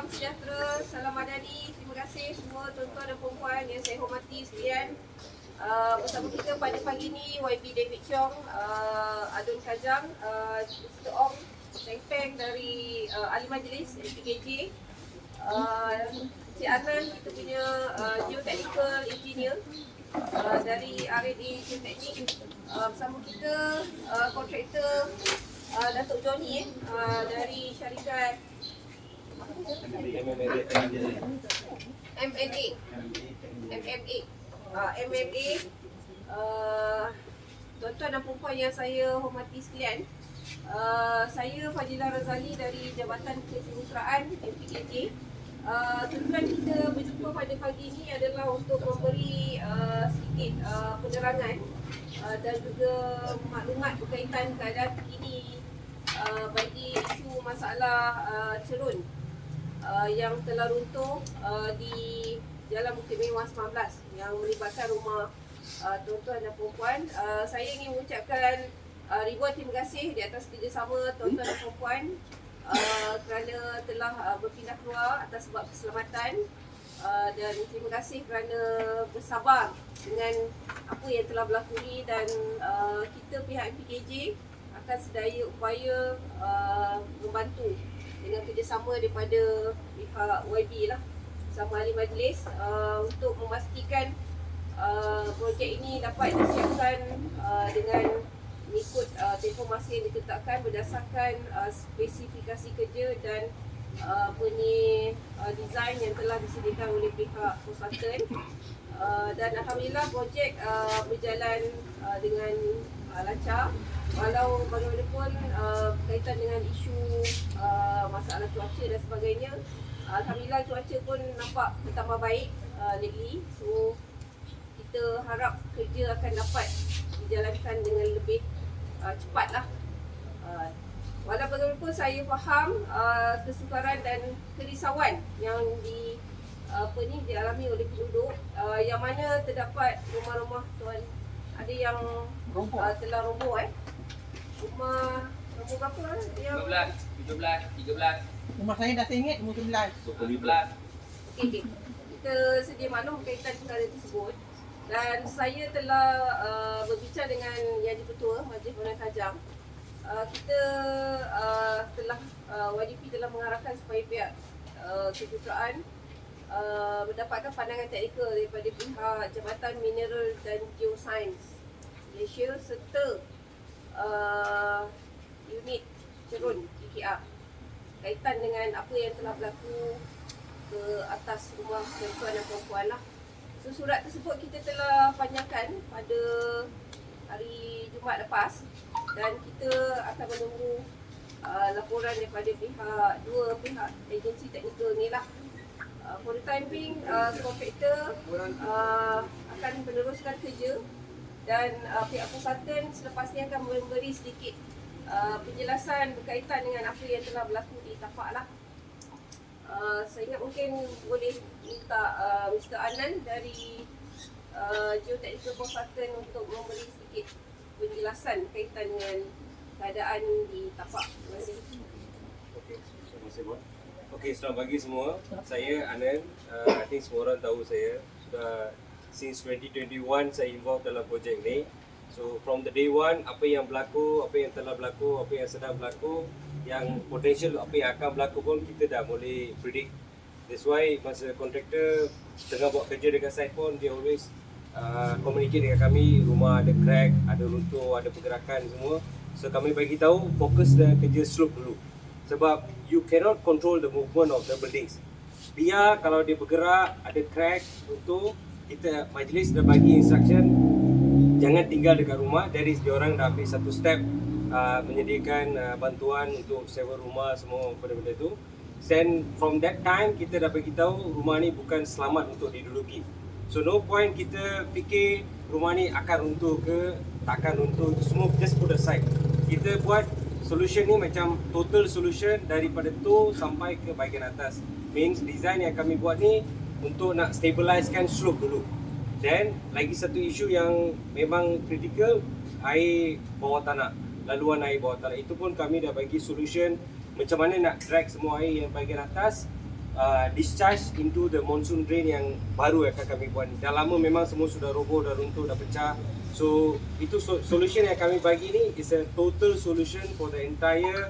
salam sejahtera, salam madani. Terima kasih semua tuan-tuan dan puan-puan yang saya hormati sekalian. Bersama kita pada pagi ini YB David Chong, Adun Kajang, Mr. Ong Seng Peng dari Ahli Majlis MPKJ, Cik Anan kita punya Geotechnical Engineer dari R&D Geoteknik. Bersama kita kontraktor Datuk Johnny dari syarikat MMA. Tuan-tuan dan puan yang saya hormati sekalian, saya Fadilah Razali dari Jabatan Kejuruteraan MPKJ. Tujuan kita berjumpa pada pagi ini adalah untuk memberi sedikit penerangan dan juga maklumat berkaitan keadaan terkini bagi isu masalah cerun yang telah runtuh di Jalan Bukit Mewah 19 yang melibatkan rumah tuan-tuan dan puan-puan. Saya ingin mengucapkan ribuan terima kasih di atas kerjasama tuan-tuan dan puan-puan kerana telah berpindah keluar atas sebab keselamatan, dan terima kasih kerana bersabar dengan apa yang telah berlaku ni, dan kita pihak MPKJ akan sedaya upaya membantu dengan kerjasama daripada pihak YB lah bersama ahli majlis untuk memastikan projek ini dapat disiapkan dengan mengikut tempoh masa yang ditetapkan berdasarkan spesifikasi kerja dan design yang telah disediakan oleh pihak konsultan. Dan alhamdulillah projek berjalan dengan lancar, walau bagaimanapun berkaitan dengan isu masalah cuaca dan sebagainya. Alhamdulillah cuaca pun nampak bertambah baik lately, so kita harap kerja akan dapat dijalankan dengan lebih cepatlah. Walau bagaimanapun saya faham kesukaran dan kerisauan yang dialami oleh penduduk, yang mana terdapat rumah-rumah tuan ada yang telah roboh. Rumah roboh berapa yang 17. Rumah saya dah sengit, umur 11. Okey. Kita sedia maklum berkaitan perkara tersebut, dan saya telah berbincang dengan Yang di-Ketua Majlis Perundangan Kajang. Kita telah YDP telah mengarahkan supaya pihak kejuruteraan mendapatkan pandangan teknikal daripada pihak Jabatan Mineral dan Geosains Malaysia serta unit cerun PKR kaitan dengan apa yang telah berlaku ke atas rumah tuan-tuan dan puan-puan lah. So, surat tersebut kita telah panjangkan pada hari Jumaat lepas, dan kita akan menunggu laporan daripada dua pihak agensi teknikal ni lah. For the time being, kontraktor akan meneruskan kerja, dan pihak konsultan selepas ni akan memberi sedikit penjelasan berkaitan dengan apa yang telah berlaku di tapak lah. Saya ingat mungkin boleh minta Mr. Anan dari Geotechnical Consultant untuk memberi sedikit penjelasan berkaitan dengan keadaan di tapak. Terima kasih. Okey, terima kasih Puan. Okey, selamat pagi semua. Saya Anan. I think semua orang tahu saya. Sudah since 2021 saya involved dalam projek ni. So from the day one, apa yang berlaku, apa yang telah berlaku, apa yang sedang berlaku, yang potential apa yang akan berlaku pun kita dah boleh predict. That's why masa kontraktor tengah buat kerja dekat site pun, dia always communicate dengan kami, rumah ada crack, ada runtuh, ada pergerakan semua. So kami bagi tahu fokus dengan kerja slope dulu. Sebab you cannot control the movement of the buildings. Biar kalau dia bergerak, ada crack, runtuh, kita majlis dah bagi instruction jangan tinggal dekat rumah. Dari diorang dah ambil satu step menyediakan bantuan untuk sewa rumah semua benda-benda tu. Then from that time kita dah bagi tahu rumah ni bukan selamat untuk diduduki. So no point kita fikir rumah ni akan runtuh ke takkan runtuh, semua just put aside. Kita buat solution ni macam total solution daripada tu sampai ke bahagian atas. Means design yang kami buat ni untuk nak stabilizekan slope dulu. Then lagi satu isu yang memang kritikal, air bawah tanah, laluan air bawah tanah. Itu pun kami dah bagi solution macam mana nak drag semua air yang bahagian atas discharge into the monsoon drain yang baru akan kami buat. Dah lama memang semua sudah roboh, dah runtuh, dah pecah. So itu solution yang kami bagi ni is a total solution for the entire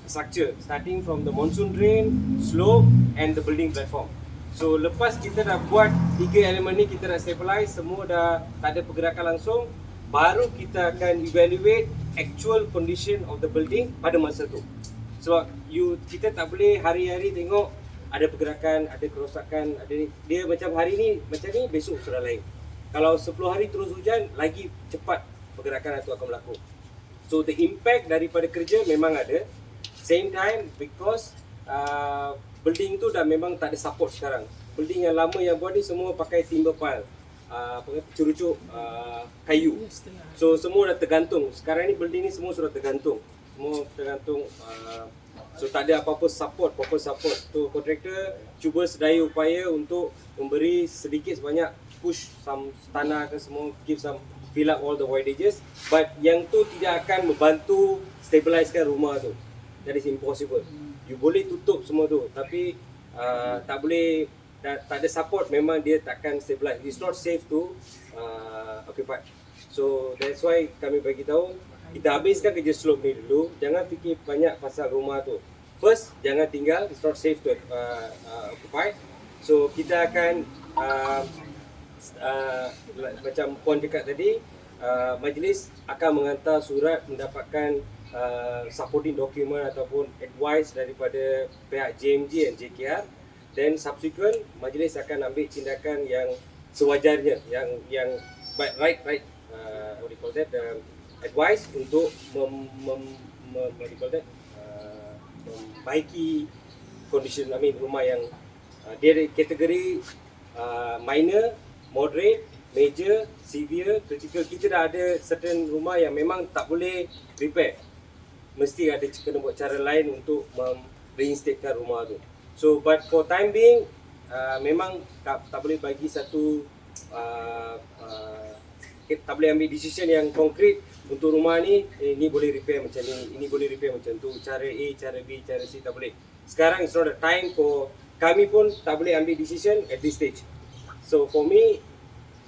structure, starting from the monsoon drain, slope and the building platform. So lepas kita dah buat 3 elemen ni, kita dah stabilize, semua dah tak ada pergerakan langsung, baru kita akan evaluate actual condition of the building pada masa tu. Sebab kita tak boleh hari-hari tengok ada pergerakan, ada kerosakan, ada ni. Dia macam hari ni macam ni, besok sudah lain. Kalau 10 hari terus hujan, lagi cepat pergerakan itu akan berlaku. So the impact daripada kerja memang ada. Same time because building tu dah memang tak ada support sekarang. Building yang lama yang buat ni semua pakai timber pile, cerucuk kayu. So semua dah tergantung. Sekarang ni building ni semua sudah tergantung. Semua tergantung. So tak ada apa-apa support, proper support. So kontraktor cuba sedaya upaya untuk memberi sedikit sebanyak push some tanah ke semua, give some fill up all the voidages. But yang tu tidak akan membantu stabilizekan rumah tu. That is impossible. You boleh tutup semua tu, tapi tak boleh, tak ada support, memang dia takkan stabilize. It's not safe to occupy. So that's why kami bagi tahu, kita habiskan kerja slope ni dulu. Jangan fikir banyak pasal rumah tu. First, jangan tinggal. It's not safe to occupy. So kita akan macam Puan cakap tadi, majlis akan menghantar surat mendapatkan supporting document ataupun advice daripada pihak JMG dan JKR. Then subsequent, majlis akan ambil tindakan yang sewajarnya, yang right what do you call that, advice untuk membaiki condition, rumah yang dia ada kategori minor, moderate, major, severe, critical. Kita dah ada certain rumah yang memang tak boleh repair. Mesti ada kena buat cara lain untuk reinstatekan rumah tu. So but for time being, memang tak boleh bagi satu tak boleh ambil decision yang konkret untuk rumah ni, ni boleh repair macam ni, ini boleh repair macam tu, cara A, cara B, cara C, tak boleh. Sekarang it's not the time for, kami pun tak boleh ambil decision at this stage. So for me,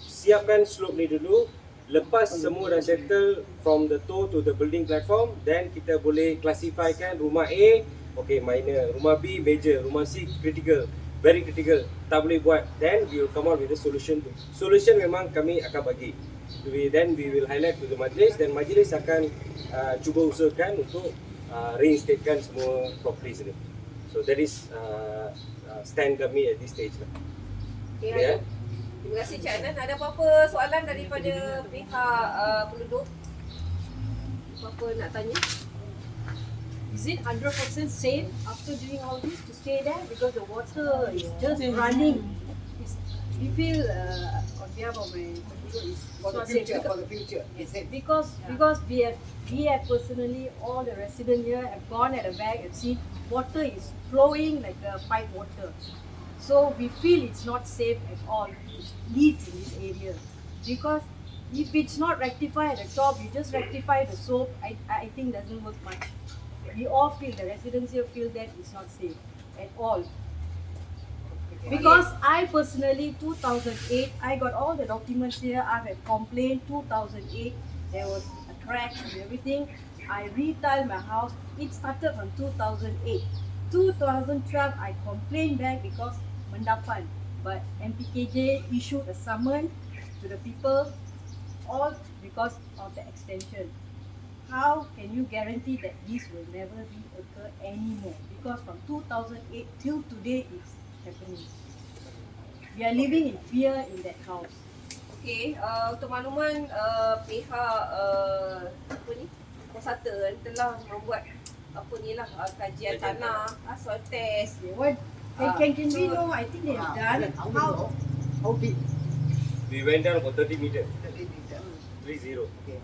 siapkan slope ni dulu. Lepas semua dah settle from the toe to the building platform, then kita boleh classifykan rumah A, okay, minor, rumah B, major, rumah C, critical, very critical, tak boleh buat. Then we will come out with a solution tu. Solution memang kami akan bagi. Then we will highlight to the majlis, dan majlis akan cuba usahakan untuk reinstatekan semua properties ni. So that is stand kami at this stage lah. Okay, Yeah. Terima kasih Cik Adnan. Ada apa-apa soalan daripada pihak penduduk? Apa-apa nak tanya? Is it 100% safe after doing all this to stay there? Because the water is just running. We feel on behalf of my penduduk is For the not future, safe. for the future. Yes, because we have personally, all the residents here have gone at the back and seen water is flowing like a pipe water. So we feel it's not safe at all to live in this area, because if it's not rectified at the top, you just rectify the slope. I think doesn't work much. We all feel, the residents here feel that it's not safe at all. Because I personally, 2008, I got all the documents here. I have complained 2008. There was a crack and everything. I retiled my house. It started from 2008. 2012, I complained back because mendapan. But MPKJ issued a summon to the people, all because of the extension. How can you guarantee that this will never be occur anymore? Because from 2008 till today, it's happening. We are living in fear in that house. Okey, untuk makluman pihak apa ni? Konsultan telah membuat apa ni lah, kajian tanah, soil test. What can we know? I think they have done. How deep? We went down about 30 meters. 30 meter. 30. Okay.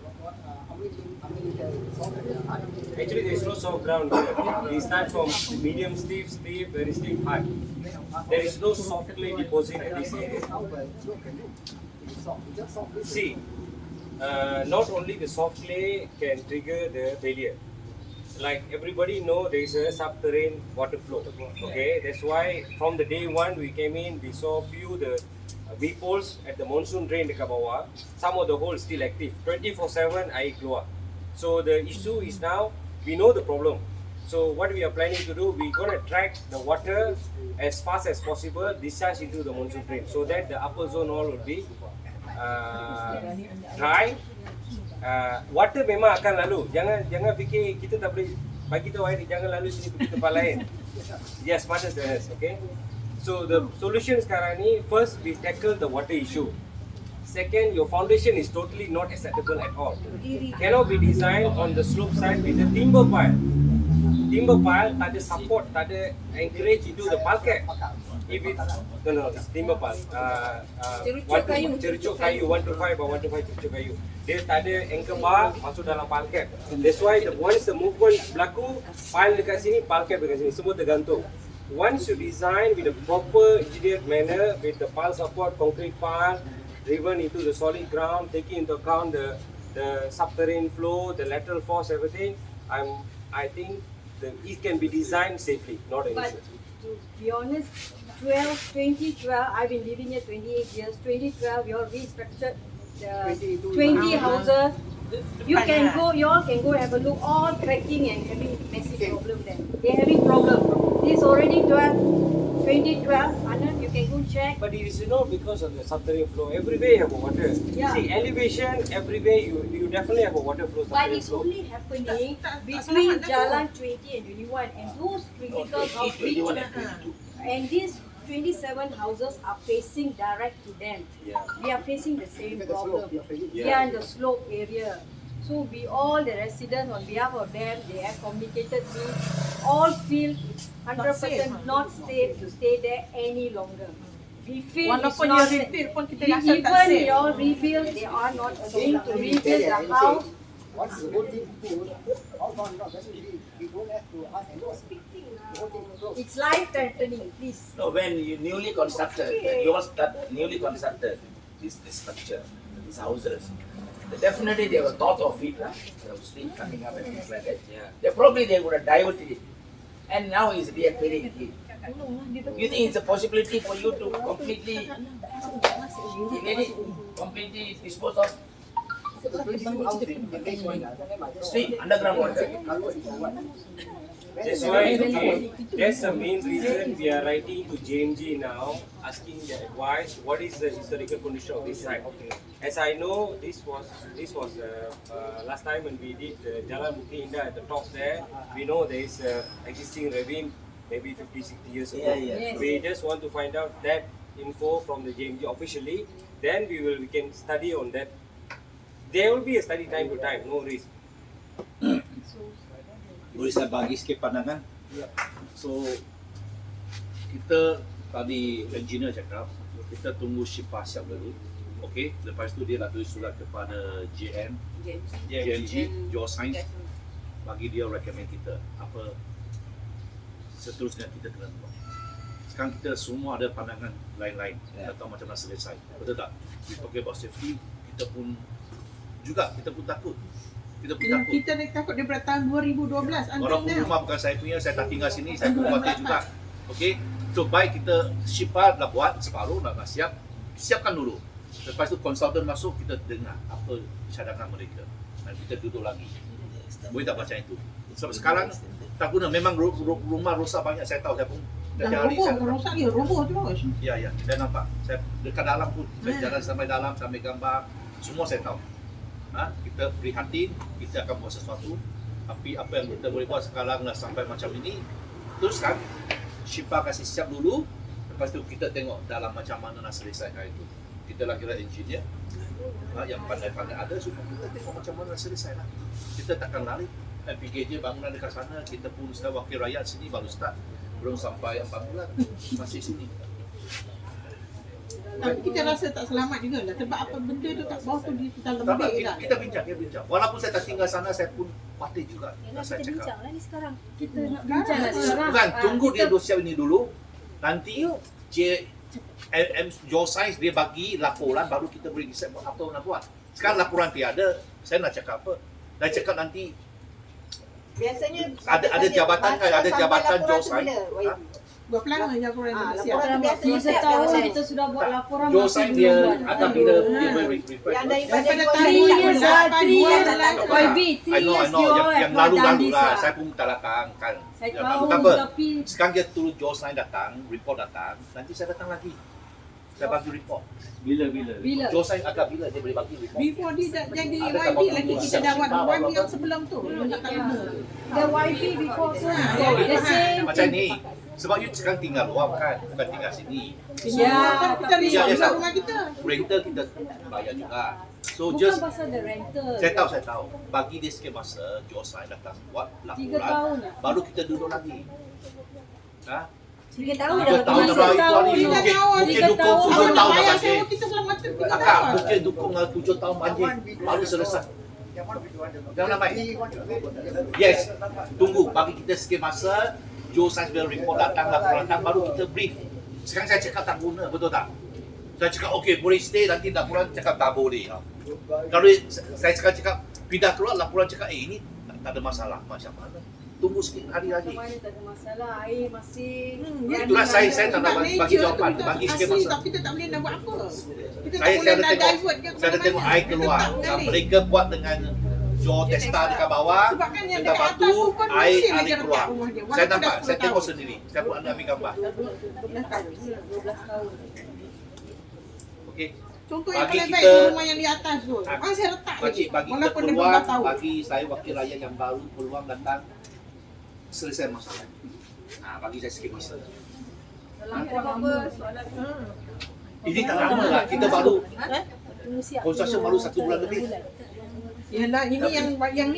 How many soft hard? Actually, there is no soft ground here. We start from medium steep, very steep, hard. There is no soft clay deposit at this area. See, not only the soft clay can trigger the failure. like everybody know there is a subterranean water flow. Okay, that's why from the day one we came in, we saw few the weep holes at the monsoon drain dekat bawah. Some of the holes still active. 24/7 air keluar. So the issue is now we know the problem. So what we are planning to do, we're gonna track the water as fast as possible, discharge into the monsoon drain, so that the upper zone all will be dry. Water memang akan lalu. Jangan fikir kita tak boleh bagi tahu air jangan lalu sini pergi tempat lain. Yes, smartest than us, okay? So the solution sekarang ni, first we tackle the water issue. Second, your foundation is totally not acceptable at all. Cannot be designed on the slope side with a timber pile. Timber pile tak ada support, tak ada encourage into the parquet. If it no, it's timber pile. Cerucuk kayu 1 to 5 or 1 to 5 cerucuk kayu. Dia tak ada anchor bar masuk dalam parquet. That's why once the movement berlaku, pile dekat sini, parquet dekat sini, semua tergantung. Once you design with a proper engineered manner with the pile support, concrete pile driven into the solid ground, taking into account the subterranean flow, the lateral force, everything, I think it can be designed safely, not an But issue. to be honest, 2012, I've been living here 28 years. 2012, we all restructured the 20 houses. You all can go have a look. All cracking and having massive problem there. They're having problem. This already 2012. Anand, you can go check. But it is not because of the subterranean flow. Everywhere you have a water. Yeah. See, elevation, everywhere you definitely have a water flow. But subterranean it's flow. only happening between Jalan 20 and 21, and those critical houses. And these 27 houses are facing direct to them. Yeah. We are facing the same problem. Yeah. We are in the slope area. So we all the residents on behalf of them, they have communicated me, all feel it's 100% not safe to stay there any longer. We feel it's Walaupun not you safe. rebuild pun kita rasa tak Even safe. they all rebuild, they are not going to rebuild the house. Once the whole thing goes, all gone now. That's why we don't have to ask anyone. The whole thing goes. It's life threatening, please. No, when you newly constructed, when you all start newly constructed this structure, these houses, definitely they were thought of it, the street coming up and things like that. Yeah. They would have diverted it, and now it's reappearing again. You think it's a possibility for you to completely dispose of street underground water? That's why, okay, that's the main reason we are writing to JMG now, asking the advice, what is the historical condition of this site. As I know, this was last time when we did Jalan Bukit Indah at the top there, we know there is existing ravine, maybe 50, 60 years ago. Yeah. We just want to find out that info from the JMG officially, then we can study on that. There will be a study time to time, no risk. Boleh saya bagi sikit pandangan? So, kita tadi engineer cakap, kita tunggu Shipah siap dulu. Okey, lepas tu dia nak tulis surat kepada JM, JMG, Geoscience, bagi dia recommend kita apa seterusnya kita kena buat. Sekarang kita semua ada pandangan lain-lain, kita tahu macam mana selesai. Betul tak? We talk about safety, kita pun takut. Kita dah takut daripada tahun 2012 Walaupun rumah bukan saya punya, saya tak tinggal sini, saya pun khawatir juga. Okey, so baik kita Shipah dah buat separuh, nak siapkan dulu. Lepas tu konsultan masuk, kita dengar apa cadangan mereka dan kita duduk lagi. Boleh tak macam itu? Sebab sekarang tak guna, memang rumah rosak banyak, saya tahu, saya pun dah rosak dia, roboh terus. Ya, saya nampak. Saya dekat dalam pun, saya jalan sampai dalam, sampai gambar, semua saya tahu. Kita prihatin, kita akan buat sesuatu. Tapi apa yang kita boleh buat sekarang dah sampai macam ini, teruskan. Shipah kasih siap dulu, lepas tu kita tengok dalam macam mana nak selesaikan itu. Kita lah kira engineer, yang pandai-pandai ada, supaya kita tengok macam mana nak selesai lah. Kita takkan lari. PKJ bangunan dekat sana, kita pun sudah wakil rakyat sini baru start. Belum sampai 4 bulan, masih sini. Tapi kita rasa tak selamat juga lah. Sebab apa benda tu tak bawah tu dia dalam Tak, lembik lah. kita bincang. Walaupun saya tak tinggal sana, saya pun khawatir juga. Saya Kita cakap. bincang lah ni sekarang. Kita nak bincang lah sekarang. Bukan, tunggu dia dosial ini dulu. Nanti Geoscience dia bagi laporan, baru kita boleh decide apa nak buat. Sekarang laporan tiada, saya nak cakap apa? Dah cakap nanti Biasanya Ada jabatan kan, ada jabatan Joe Sign. Berapa lama je korang Ah, nak siap? laporan biasa Masa siap tahun biasa. kita sudah buat laporan Joe masih Sign belum dia buat. agak bila dia refer. Yang daripada Daripada dua tahun ribu 3 years tak lah, 3 years tak lah. tahu. YB, 3 I know, years you all yang have not done lalu-lalu this lah. lah. Saya pun tak datang kan. Saya Ya, tahu tak apa. tapi Sekarang dia turun Joe Sign datang, report datang. Nanti saya datang lagi. Saya bagi report. Bila? bila? Joe Sign agak bila dia boleh bagi report. Before dia dah jadi Ada YB kapal lagi tunggu. kita dah buat YB yang sebelum tu. Dia tak lama. The YB before so the same Macam thing. ni. Sebab you sekarang tinggal luar kan, bukan tinggal sini. Ya, Kan kita tapi risau Ya, juga ya, rumah kita. Rental kita bayar juga. So bukan just pasal the rental. saya tahu. Bagi dia sikit masa, Joe Sign datang buat 3 laporan. tahun lah. Baru kita duduk lagi. Ha? 3 tahun 3 tahun Tiga dah itu tahun, hari. tiga Mungkin tahun, mungkin tiga dukung tahun. 7 Awak nak tahun dah bayar banjir. sewa kita selama 3 Akak, tahun. mungkin dukung 7 tahun banjir. Baru selesai. Jangan lambat. Yes. Tunggu. Bagi kita sikit masa. Joe Sign biar report datang, laporan datang. Baru kita brief. Sekarang saya cakap tak guna. Betul tak? Saya cakap okey boleh stay. Nanti laporan cakap tak boleh. Kalau saya sekarang cakap pindah keluar, laporan cakap ini tak ada masalah. Macam mana? Tunggu sikit hari lagi. Macam mana tak ada masalah. Air masih Itulah saya tak nak bagi jawapan. Bagi sikit masa. Tapi kita tak boleh nak buat apa. Kita tak Saya boleh ada nak tengok, divert ke saya ada tengok mana-mana. air Kita keluar. tak Dan mengalir. mereka buat dengan jor testa dekat bawah, Sebab kan yang dekat dekat atas batu, tu pun air mesin air aja keluar. dekat rumah dia. Saya Walaupun dah nampak, 10 saya tengok tahun. sendiri. Saya pun ambil gambar. 12 tahun. Okey. Contoh yang Bagi paling baik kita- tu rumah yang di atas tu. Masih retak lagi. Bagi kita Walaupun dah peluang, 12 tahun. bagi saya wakil rakyat yang baru peluang datang selesai masalah. Bagi saya sikit masa. Ada apa-apa soalan? Ini tak lama lah. Kita baru Tunggu siap construction dulu. baru 1 bulan lebih. Yalah, ini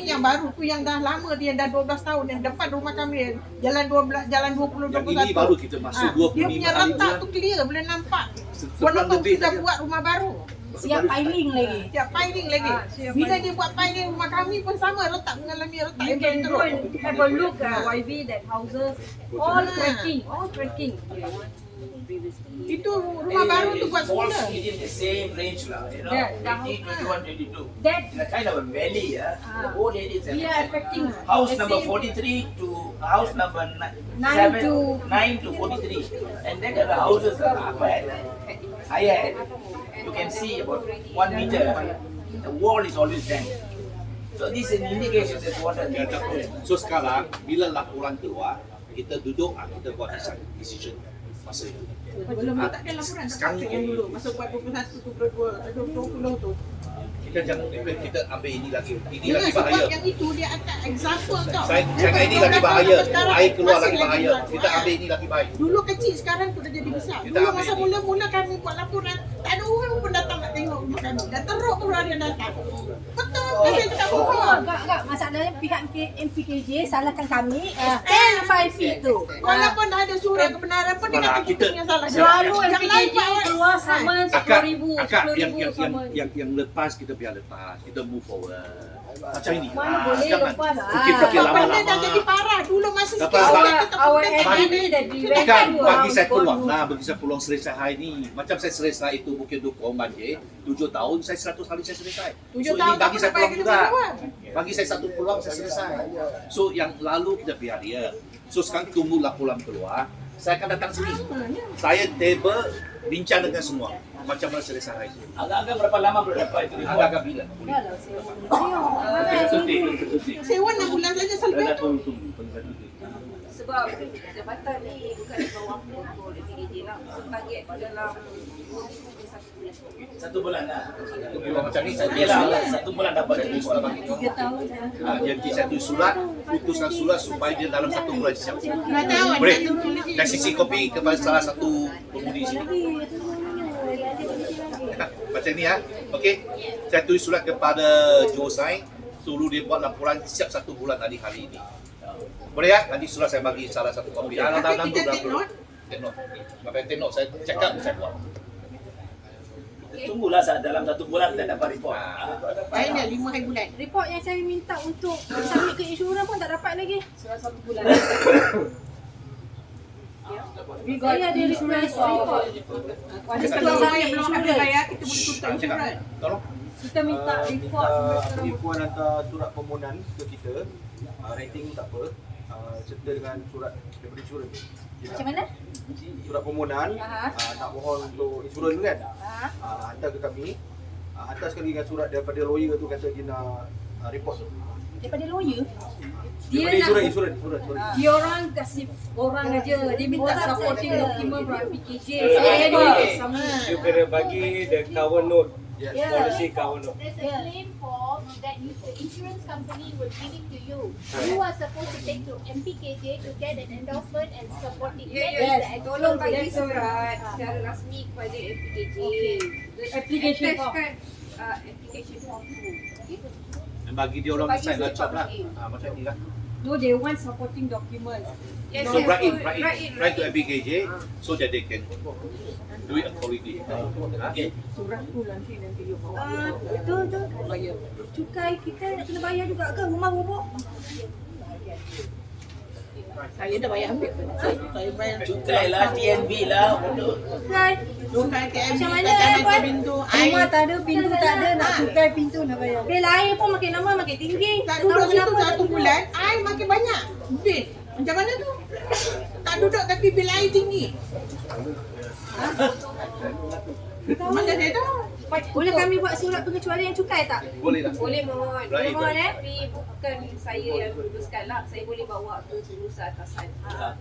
yang baru tu yang dah lama dia dah 12 tahun yang depan rumah kami jalan 12 jalan 20 Yang 21. ini baru kita masuk 25 Dia punya hari retak bulan. tu clear boleh nampak. Sebulan Walaupun lebih sudah saja. buat rumah baru. Siap piling lagi. Siap piling lagi. Bila dia buat piling rumah kami pun sama retak mengalami retak You yang can go teruk. and have a look at YB that houses all cracking. Itu rumah baru tu buat falls semula. within the same range lah, you know, Yeah, 18, 21, 22. That In a kind of a valley, the whole area is we are affecting house the number same- 43 to house number 9 9 to 43, and then the houses are upper end, higher end. You can see about 1 meter. The wall is always damp. So this is an indication that water. Ya, tak apa. So sekarang bila laporan keluar, kita duduk, kita buat decision masa itu. Belum tak ada laporan Sekarang tak yang dulu masa buat 21 22 20 tu. Kita jangan kita ambil ini lagi Jangan sebab bahaya. yang itu dia akan example tau. Saya Daripada ini lagi 12 tahun bahaya. sampai sekarang, Air keluar masih lagi bahaya. buat. Kita ambil ini lagi baik. Dulu kecil sekarang tu dah jadi besar. Kita Dulu ambil masa ni. mula-mula kami buat laporan, tak ada orang pun datang nak tengok rumah kami. Dah teruk pun ada yang datang. Betul, saya cakap bohong. Enggak. Masalahnya pihak MPKJ salahkan kami extend 5 feet tu. Walaupun dah ada surat kebenaran pun dia Malah kata kita- kita yang salah. Selalu Yang lain MPKJ buat keluar sama Akak, 10,000 yang lepas kita biar lepas. Kita move forward. Macam ini. Mana boleh Jangan lepas. fikir-fikir Apa benda dah jadi lama-lama. parah. Dulu masih Lepas sikit bang- orang kita Our pun enemy that we went Kan to bagi saya our peluang. God. Nah, bagi saya peluang selesai hari ni. Macam saya selesai itu Bukit Dukong banjir 7 tahun, saya 100 hari saya selesai. 7 So tahun ini bagi tak saya pernah peluang kita juga. peluang. Bagi saya satu peluang saya selesai. So yang lalu kita biar dia. So sekarang tunggu laporan keluar. Saya akan datang sini. Saya table bincang dengan semua. Macam mana selesai hari ini. Agak-agak berapa lama boleh dapat itu? Agak-agak bila? Sewa 6 bulan saja selebih tu. Sebab jabatan ni bukan di bawah kontrol DPJ lah. Target dalam 2 minggu ke 1 bulan. 1 bulan lah. Macam ni saya Yalah, 1 bulan dapat itu. soalan bagi. 3 tahun dah. Jadi satu surat, putuskan surat supaya dia dalam 1 bulan siap. Nak tahu Boleh. nak turun lagi. Dan sisi kopi kepada salah satu pengundi sini. Macam ni ya. Okey. Saya tulis surat kepada Joe Sign, suruh dia buat laporan siap 1 bulan hari ini. Boleh ya? Nanti surat saya bagi salah satu kopi. Tapi kita take note. Take note. Bapak take note, saya cakap saya buat. Tunggulah dalam 1 bulan kita dapat report. Saya nak 5 hari bulan. Report yang saya minta untuk submit ke insurans pun tak dapat lagi. Surat 1 bulan. We got ada request report. Kalau orang yang belum habis bayar, kita boleh tutup Cakap. insurans. Tolong. Kita minta report semua sekarang. If puan hantar surat permohonan ke kita, rating tak apa, serta dengan surat daripada insurans. Macam mana? Surat permohonan, nak mohon untuk insurans tu kan, hantar ke kami. Hantar sekali dengan surat daripada lawyer tu kata dia nak report tu. Daripada lawyer? Dia Daripada nak insurans. dia orang kasih orang aja. Dia minta supporting document from PKJ. Sama. You kena bagi the cover note. Policy cover note. There's a claim form that the insurance company will give it to you. You are supposed to take to MPKJ to get an endorsement and supporting. Tolong bagi surat secara rasmi kepada MPKJ. Application form. Application form tu. Okay? Dan bagi dia orang sign lah job lah. Macam ni lah. No, they want supporting documents. Yes, So yes, write to MPKJ so that they can do it accordingly. Okay. Surat tu nanti you bawa. Betul. Cukai kita nak kena bayar juga ke rumah bobok? Saya dah bayar ambil. Saya bayar. Cukai lah, TNB lah. Kan? Cukai TNB Macam mana, kata Puan? pintu Rumah tak ada, pintu tak ada, nak cukai pintu nak bayar. Bil air pun makin lama makin tinggi. Tak duduk situ 1 bulan, air makin banyak. Bil. Macam mana tu? Tak duduk tapi bil air tinggi. Mana dia tahu? Boleh kami buat surat pengecualian cukai tak? Boleh lah. Boleh mohon. Right, Tapi bukan saya yang luluskan lah. Saya boleh bawa ke jurusan atasan.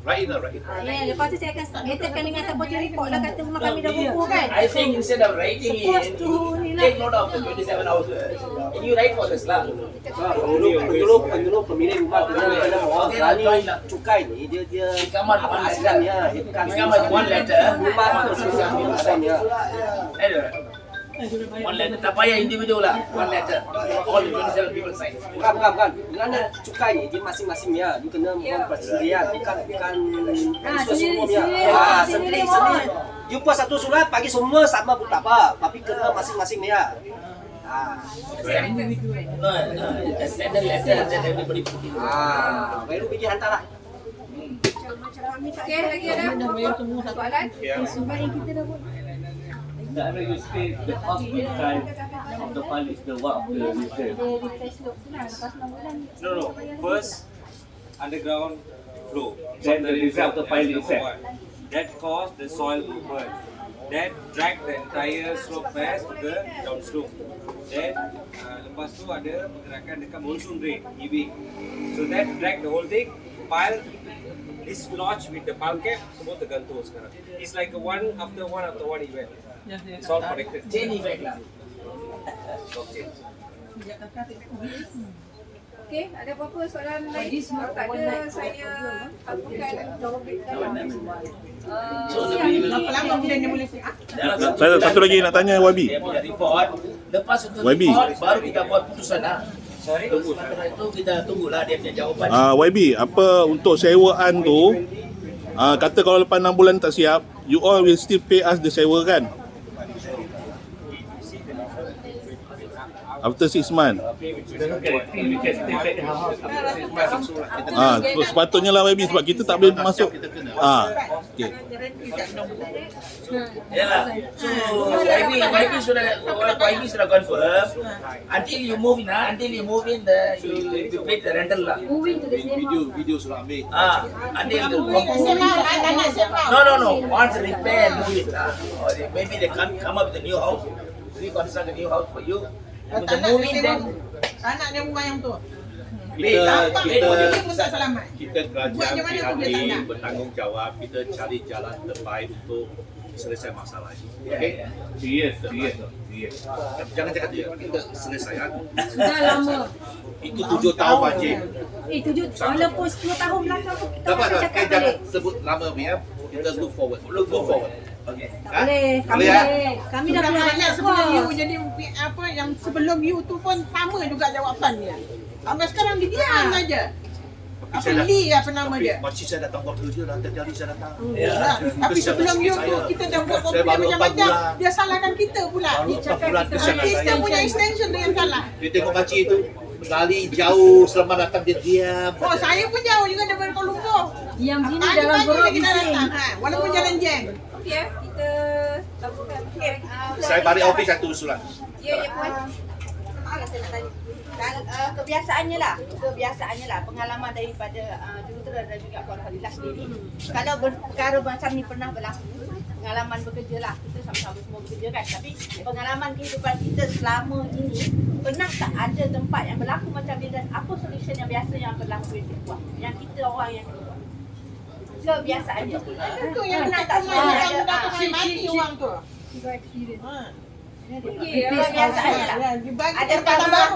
Right in lah. Ya, lepas tu saya akan letakkan dengan supporting report lah kata rumah kami dah roboh kan. I think instead of writing Supposed to ni in, lah. take note of the 27 houses. And you write for this lah. Penyuluh pemilik rumah kena mohon berani cukai ni dia Come on, one asam letter. ya. Dia bukan Come on, one letter. rumah asam ya. One letter. Tak payah individual lah. One letter. All 27 people sign. Bukan. Dengan cukai ni dia masing-masing ya. Dia kena mohon persendirian, bukan Sendiri mohon. You buat satu surat bagi semua sama pun tak apa, tapi kena masing-masing ya. No, send a letter and then everybody put it. Baru pergi hantar lah. Okay, lagi ada? Soalan? Sebab yang kita dah buat. The other you say the first side of the file is the what of the return. No. First, underground flow. Then the result of the file That's number itself. one. That caused the soil movement. That dragged the entire slope pass to the downslope. Then, lepas tu ada pergerakan dekat monsoon drain, EV. So that dragged the whole thing. Pile, this notch with the pile cap, semua tergantung sekarang. It's like a one after one event. It's all connected. Chain effect lah. Okay. Okay, ada apa-apa soalan lain? Kalau tak ada, saya akan Berapa lama kemudian dia boleh siap? Saya satu lagi nak tanya YB. Dia punya report. Lepas itu YB. report, baru kita buat putusan lah. Tunggu. Setelah itu kita tunggulah dia punya jawapan. YB, apa untuk sewaan tu, kata kalau lepas 6 bulan tak siap, you all will still pay us the sewa kan? After 6 months. Sepatutnya lah YB sebab kita tak boleh masuk. Okay. Yalah. So YB sudah confirm. Until you move in, you pay the rental lah. Moving to the same house. Video sudah ambil. Until no. Once repair, move it lah. Or maybe they come up with a new house, reconstruct a new house for you. With the moving then. Anak dia rumah yang tu. Kita Buat kerajaan macam mana tu dia tak prihatin, nak? bertanggungjawab, kita cari jalan terbaik untuk selesai masalah ini. Okey? Yes. Jangan cakap dia, kita selesaikan. Sudah lama. Itu 7 tahun banjir. 7 walaupun 10 tahun belakang pun kita Dapat masih tak? cakap Jangan balik. sebut lama ya. Kita look forward. Okay. Tak boleh. Kami Boleh, dah kami dah Sudah pernah banyak banyak sebelum you kos. jadi apa yang sebelum you tu pun sama juga jawapannya. Sampai sekarang dia diam saja. Apa Lee apa nama dia? Makcik saya datang buat kerja dah terjadi saya datang. Tapi sebelum you tu kita dah buat Saya baru komplain 4 macam-macam. bulan. Dia salahkan kita pula. Baru 4 bulan kesian Kita punya saya. extension tu yang salah. Dia tengok makcik itu lari jauh selamat datang dia diam. Oh, saya pun jauh juga daripada Kuala Lumpur. Diam sini Pagi-pagi dalam gorok kita bising. datang. Walaupun jalan jam. Okay, kita lakukan. Okay. Saya balik office satu usulan. Ya, puan. lah saya nak tanya. Kebiasaannya lah, pengalaman daripada jurutera dan juga Puan Fadilah sendiri. Kalau perkara macam ni pernah berlaku, pengalaman bekerja lah, kita sama-sama semua bekerja kan, tapi pengalaman kehidupan kita selama ini, pernah tak ada tempat yang berlaku macam ni dan apa solution yang biasa yang berlaku yang kita orang yang keluar? Kebiasaannya. Itu yang pernah tak semua yang dah mati orang tu. Okey, Kebiasaannya lah. Ada tempat baru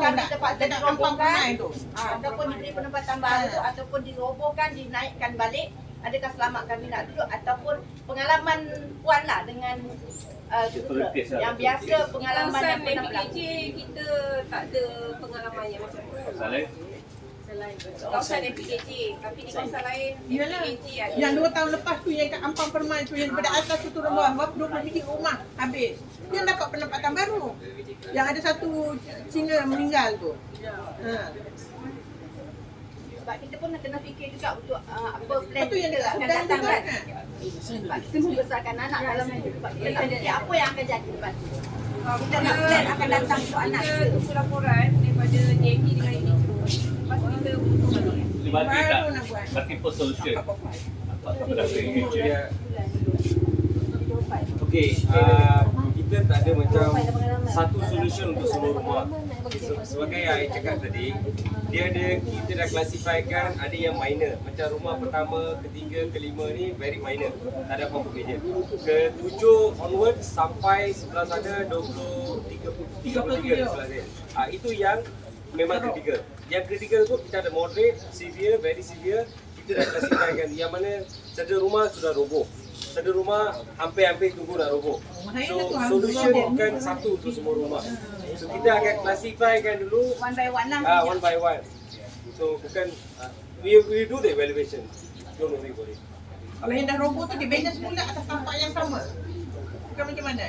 dekat kampung Penai tu. ataupun diberi penempatan baru ataupun dirobohkan, dinaikkan balik. Adakah selamat kami nak duduk ataupun pengalaman Puan lah dengan jurutera yang biasa pengalaman Kawasan yang pernah berlaku. MPKJ kita tak ada pengalaman yang macam tu. Kawasan MPKJ, tapi di kawasan lain Yalah. MPKJ ada. Yang 2 tahun lepas tu yang kat Ampang Permai tu yang daripada atas tu turun bawah 20 biji rumah habis. Dia dapat penempatan baru. Yang ada satu Cina meninggal tu. Sebab kita pun kena fikir juga untuk apa plan Itu yang kita dekat akan Sudan datang tu kan. kan. Sebab kita membesarkan anak dalam hidup. Sebab kita nak jadi apa yang akan jadi lepas tu. Kita nak plan akan datang untuk anak Kita kita. tunggu laporan daripada JMP dengan ini terus. Lepas tu kita butuh balik. Dibagi tak multiple solution. Apa dah kerja. Okey, kita tak ada macam satu solution untuk semua rumah. Sebagai yang saya cakap tadi, kita dah klasifikasikan ada yang minor. Macam rumah pertama, ketiga, kelima ni very minor. Tak ada apa-apa kerja. Ke-7 onwards sampai sebelah sana 33 sebelah saya. Itu yang memang kritikal. Yang kritikal tu kita ada moderate, severe, very severe. Kita dah klasifikasikan yang mana sedar rumah sudah roboh. Sedar rumah hampir-hampir tunggu nak roboh. So solution bukan satu untuk semua rumah. So kita akan klasifikasikan dulu One by one lah. one by one. So bukan we do the evaluation. Don't worry about it. Kalau yang dah roboh tu dibina semula atas tapak yang sama. Bukan macam mana?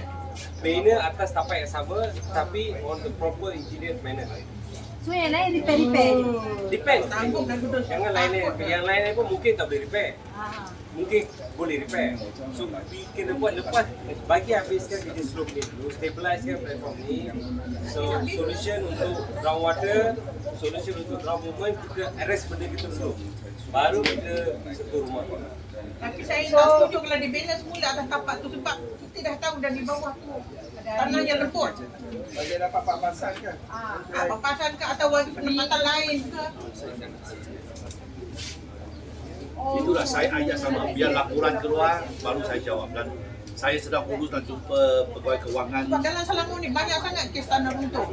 Bina atas tapak yang sama tapi on the proper engineered manner. So yang lain repair. Depends. Tanggung dan duduk. Yang lain pun mungkin tak boleh repair. Mungkin boleh repair. So we kena buat lepas bagi habiskan kerja slope ni dulu, stabilizekan platform ni. So solution untuk groundwater, solution untuk ground movement, kita arrest benda kita dulu. Baru kita sentuh rumah. Tapi saya tak setuju kalau dibina semula atas tapak tu sebab kita dah tahu dah di bawah tu tanah yang lembut. Bagi dapat papasan ke? Papasan ke atau penempatan lain ke? Itulah saya ajak sama, biar laporan keluar baru saya jawab. Dan saya sedang urus dan jumpa pegawai kewangan. Sebab dalam Selangor ni banyak sangat kes tanah runtuh.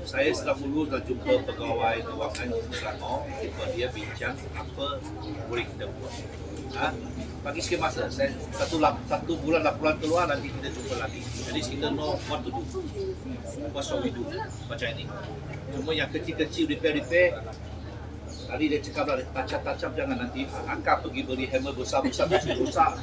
Saya sedang urus dan jumpa pegawai kewangan Selangor. Jumpa dia bincang apa boleh kita buat. Bagi sikit masa, saya satu bulan laporan keluar nanti kita jumpa lagi. Jadi kita know what to do. What shall we do macam ini. Cuma yang kecil-kecil repair. Tadi dia cakap lah, touch-up jangan nanti angkat pergi beli hammer besar-besar rosak.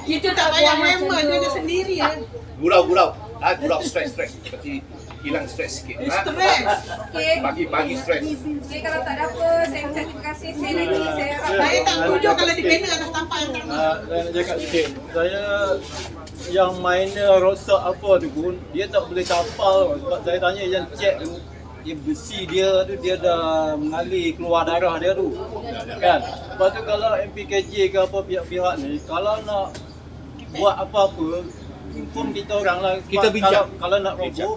Itu tak payah hammer, dia sendiri ya. Gurau. Gurau stress. Seperti hilang stress sikit. Stress. Okey. Bagi stress. Okey, kalau tak ada apa, saya ucap terima kasih. Saya tak setuju kalau dibina atas tapak yang sama. Saya nak cakap sikit. Saya yang minor rosak apa tu pun, dia tak boleh tapal. Sebab saya tanya yang check tu, dia besi dia tu dia dah mengalir keluar darah dia tu. Kan? Lepas tu kalau MPKJ ke apa pihak-pihak ni, kalau nak buat apa-apa, inform kita orang lah. Kita bincang. Kalau nak roboh,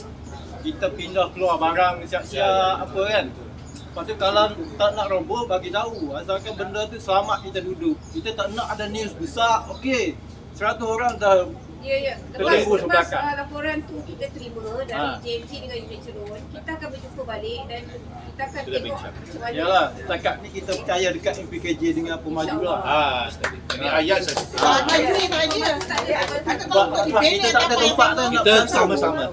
kita pindah keluar barang siap-siap apa kan. Lepas tu kalau tak nak roboh, bagi tahu. Asalkan benda tu selamat kita duduk. Kita tak nak ada news besar. Okey, 100 orang dah Ya. Lepas laporan tu kita terima dari JMC dengan unit cerun, kita akan berjumpa balik dan kita akan tengok macam mana. Yalah, setakat ni kita percaya dekat MPKJ dengan pemaju lah. Ini ayat saya. Kita tak ada tempat tu. Kita sama-sama.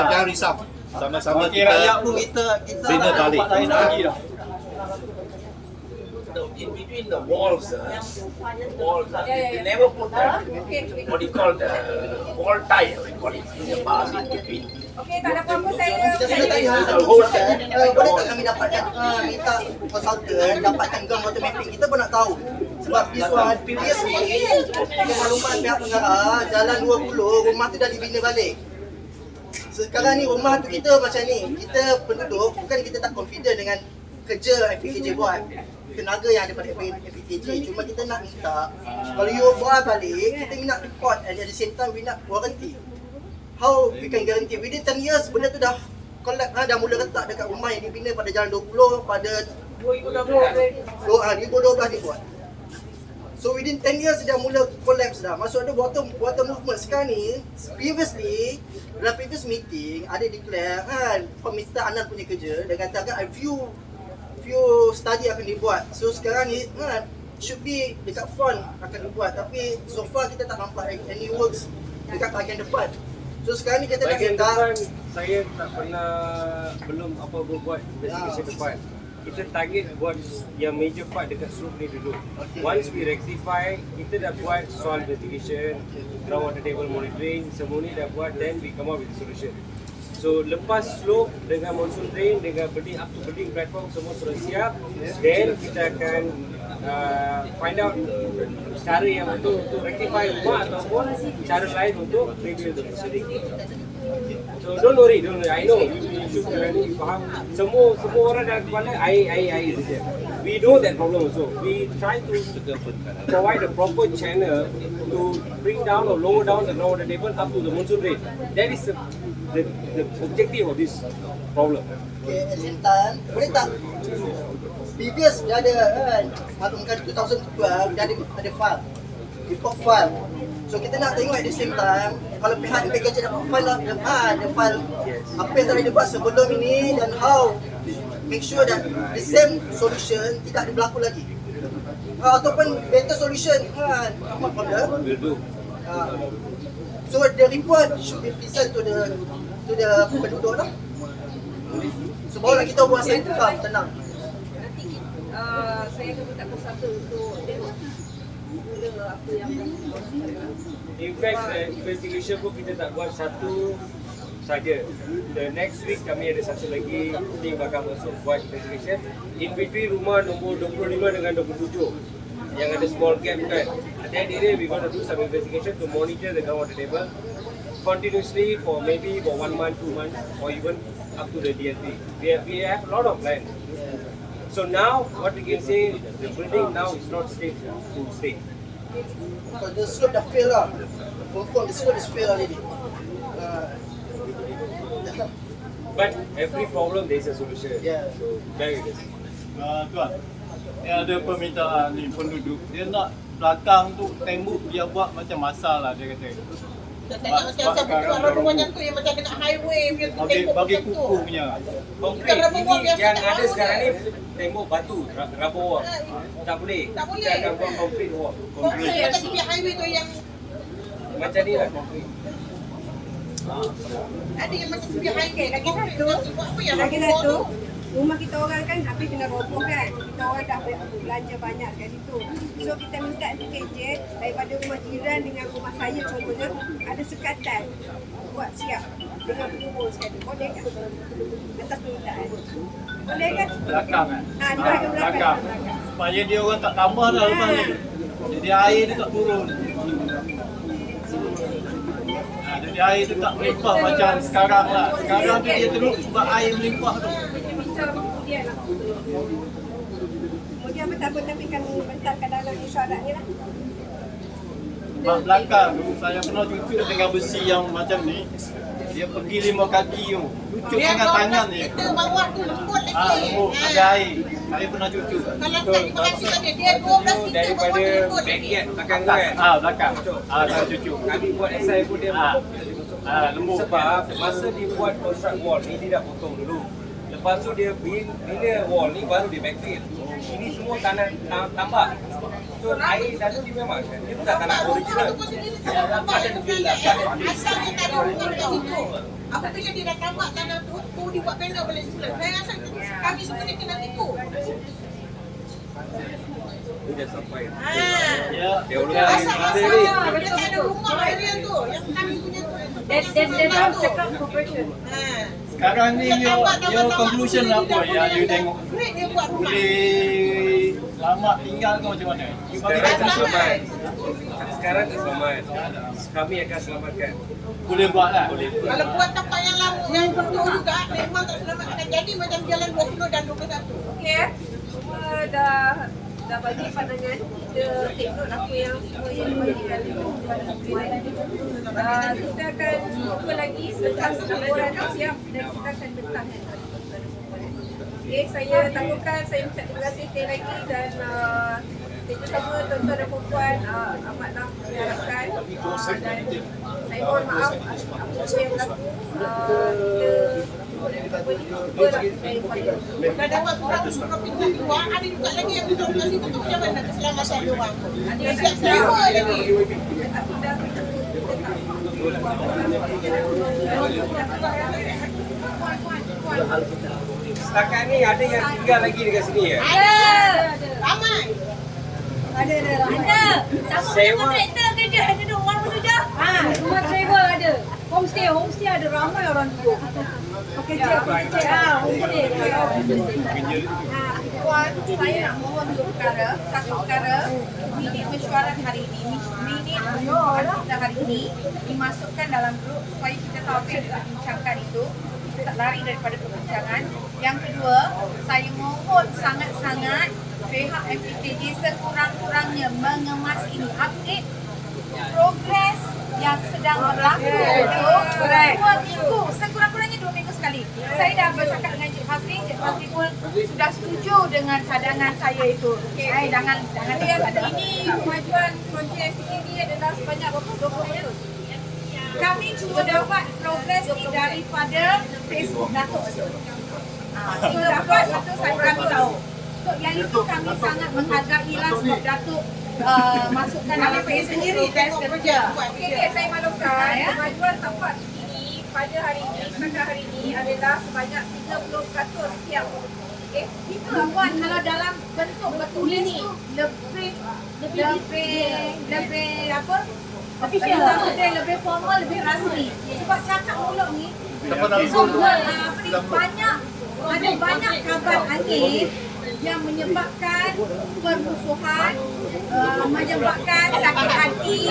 Jangan risau. Sama-sama kita rakyat pun kita bina tak ada balik. tempat lain lagi dah. In between the walls, they never put what do you call the wall tile, we call it, the bars in between. Okey, tak ada apa-apa saya. Boleh tak kami dapatkan minta konsultan dapatkan groundwater mapping, kita pun nak tahu. Sebab previous ni maklumat pihak pengarah jalan 20 rumah tu dah dibina balik. sekarang ni rumah tu kita macam ni. Kita penduduk, bukan kita tak confident dengan kerja MPKJ buat, tenaga yang ada pada MPKJ. Cuma kita nak minta, kalau you buat balik, kita nak report and at the same time we nak warranty. How we can guarantee within 10 years benda tu dah collapse, dah mula retak dekat rumah yang dibina pada Jalan 20 pada 2012 dibuat. So within 10 years dia dah mula collapse dah. Maksud ada water movement sekarang ni, previously dalam previous meeting ada declare kan Mr. Anan punya kerja dan katakan a few study akan dibuat. So sekarang ni kan should be dekat front akan dibuat, tapi so far kita tak nampak any works dekat bahagian depan. So sekarang ni kita nak bahagian minta, depan saya tak pernah belum apa buat investigation depan. Kita target buat yang major part dekat slope ni dulu. Once we rectify, kita dah buat soil investigation, groundwater table monitoring, semua ni dah buat, then we come up with a solution. So lepas slope dengan monsoon drain, dengan building up to building platform semua sudah siap, then kita akan find out cara yang untuk rectify rumah ataupun cara lain untuk rebuild the facility. So don't worry. I know you should faham. Semua orang dalam kepala air saja. We know that problem also. We try to provide a proper channel to bring down or lower down the groundwater table up to the monsoon drain. That is the objective of this problem. okay, at the same time, boleh tak previous dia ada kan, mungkin 2012 dia ada file, report file. So kita nak tengok at the same time, kalau pihak MPKJ dapat file lah, ada file apa yang telah dibuat sebelum ini dan how make sure that the same solution tidak berlaku lagi. Ataupun better solution kan, apa order? Will do. So the report should be present to the penduduk lah. So barulah kita buat sentral tenang. Nanti saya akan minta konsultan untuk tengok mula apa yang In fact, investigation pun kita tak buat satu saja. The next week kami ada satu lagi tim bakal masuk buat investigation. In between rumah nombor 25 dengan 27 yang ada small gap kan. At that area we going to do some investigation to monitor the groundwater table continuously for maybe for 1 month, 2 months or even up to the DLP. We have a lot of land. So now what we can say, the building now is not safe to stay. Because the slope dah fail lah. Confirm the slope is fail already. But every problem there is a solution. Yeah. So bear with us. Tuan, ada permintaan ni penduduk. Dia nak belakang tu tembok dia buat macam masalah dia kata. Saya tengok macam rumahnya tu yang macam dekat highway punya tembok bagi macam tu. kuku punya. Konkret ini yang ada sekarang ni tembok batu, rubber wall. Tak boleh. Tak boleh. Kita akan buat concrete wall. Konkret macam di highway tu yang Macam ni lah concrete. ada yang macam di highway lagi satu. Buat apa yang lagi satu, rumah kita orang kan habis kena roboh kan. Kita orang dah belanja banyak kat situ. So kita minta MPKJ daripada rumah jiran dengan rumah saya contohnya ada sekatan buat siap dengan kubur sekali. Boleh kan? Atas permintaan. Boleh kan? Belakang kan? Di bahagian belakang. Supaya dia orang tak tambah dah lepas ni. Jadi air dia tak turun. Jadi air tu tak melimpah macam sekarang lah. Sekarang tu dia teruk sebab air melimpah tu. Kemudian lah. Kemudian apa tapi kan bentarkan dalam isyarat ni lah. Mak belakang tu saya pernah cucuk dengan besi yang macam ni. Dia pergi 5 kaki tu. Cucuk dengan tangan ni. Kita bawah tu lembut lagi. Lembut ada air. Saya pernah cucuk. Kalau tak dipaksa tadi dia 12 meter Daripada backyard belakang tu kan. Belakang. Saya cucuk. Kami buat SI pun dia lembut. Sebab masa dia buat construct wall ni dia dah potong dulu. Lepas tu dia bila wall ni baru dia backfill. Ini semua tanah tambak. So air dalam ni memang kan. Dia bukan tanah original. Ada feel lah. Asal dia tak ada rumah kat situ. Apabila dia dah tambak tanah tu dia buat panel balik semula. Saya rasa kami semua ni kena tipu. Dia dah sampai. Ya. Dia ulang Asal dia tak ada rumah area tu. Yang kami punya tu. Then I'll check out corporation. Sekarang ni your conclusion apa yang you tengok? Dia buat rumah. Boleh Selamat tinggal ke macam mana? Sekarang tak selamat. Sekarang tak selamat. Kami akan selamatkan. Boleh buat lah. Boleh. Kalau buat tempat yang lama, yang berdua juga, memang tak selamat akan jadi macam jalan 20 dan 21. Okey, semua dah bagi pandangan. Kita take note apa yang semua yang dibagikan. Kita akan jumpa lagi selepas laporan siap dan kita akan bentangkan. Okey, saya tangguhkan, saya ucap terima kasih sekali lagi dan kita semua tuan-tuan dan puan amatlah diharapkan dan saya mohon maaf apa yang berlaku. Dah dapat orang provinsi keluar, ada juga lagi yang duduk kat situ tu macam mana keselamatan dia orang. Dia siap sewa lagi. Setakat ni ada yang tinggal lagi dekat sini ya? Ada. Ramai. Ada. Sewa. Ada rumah bekerja. Rumah travel ada. Homestay ada ramai orang duduk. Pekerja. Homestay. Puan, saya nak mohon satu perkara, minit mesyuarat hari ini, minit mesyuarat hari ini dimasukkan dalam grup supaya kita tahu apa yang kita bincangkan itu, kita tak lari daripada perbincangan. Yang kedua, saya mohon sangat-sangat pihak MPKJ sekurang-kurangnya mengemas ini, update progres yang sedang berlaku itu 2 minggu, sekurang-kurangnya 2 minggu sekali. Saya dah bercakap dengan Cik Fazli pun sudah setuju dengan cadangan saya itu. Jangan ada Ini kemajuan projek ini adalah sebanyak berapa? 20 tahun. kami cuma dapat progres ni daripada Facebook Datuk. Kita dapat itu kami tahu. So, yang itu kami sangat menghargailah sebab Datuk masukkan dalam Facebook sendiri test kerja. Okey, saya maklumkan kemajuan tempat ini pada hari ini, setakat hari ini adalah sebanyak 30% siap. Okey, Itu Puan, kalau dalam bentuk bertulis tu lebih apa? Lebih formal, lebih rasmi. Sebab cakap mulut ni banyak kabar angin yang menyebabkan permusuhan, menyebabkan sakit hati,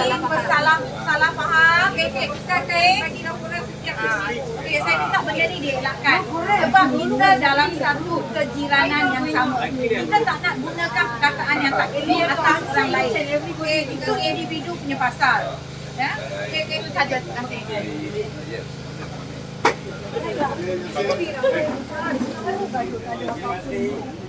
salah faham. kita bagi laporan setiap hari. Saya minta benda ni dielakkan sebab kita dalam satu kejiranan yang sama. Kita tak nak gunakan perkataan yang tak elok atas orang lain. Itu individu punya pasal. Ya, itu saja. Terima kasih.